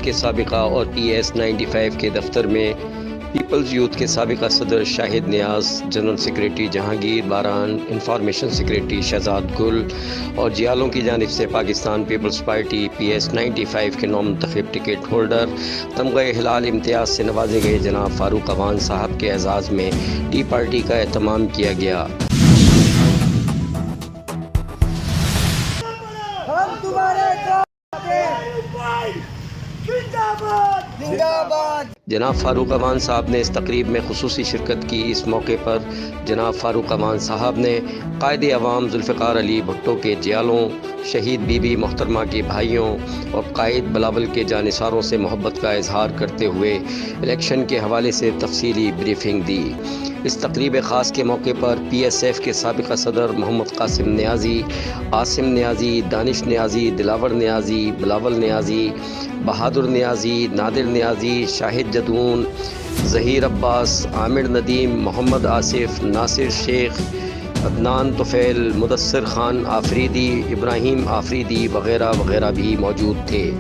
کے سابقہ اور PS95 کے دفتر میں پیپلز یوتھ کے سابقہ صدر شاہد نیاز، جنرل سیکریٹری جہانگیر باران، انفارمیشن سیکریٹری شہزاد گل اور جیالوں کی جانب سے پاکستان پیپلز پارٹی PS95 کے نومنتخب ٹکٹ ہولڈر تمغہ ہلال امتیاز سے نوازے گئے جناب فاروق اوان صاحب کے اعزاز میں ٹی پارٹی کا اہتمام کیا گیا۔ ہم تمہارے ساتھ ہیں۔ زندہ باد۔ جناب فاروق اوان صاحب نے اس تقریب میں خصوصی شرکت کی۔ اس موقع پر جناب فاروق اوان صاحب نے قائد عوام ذوالفقار علی بھٹو کے جیالوں، شہید بی بی محترمہ کے بھائیوں اور قائد بلاول کے جانثاروں سے محبت کا اظہار کرتے ہوئے الیکشن کے حوالے سے تفصیلی بریفنگ دی۔ اس تقریب خاص کے موقع پر PSF کے سابقہ صدر محمد قاسم نیازی، عاصم نیازی، دانش نیازی، دلاور نیازی، بلاول نیازی، بہادر نیازی، نادر نیازی، شاہد جدون، ظہیر عباس، عامر ندیم، محمد آصف، ناصر شیخ، عدنان طفیل، مدثر خان آفریدی، ابراہیم آفریدی وغیرہ وغیرہ بھی موجود تھے۔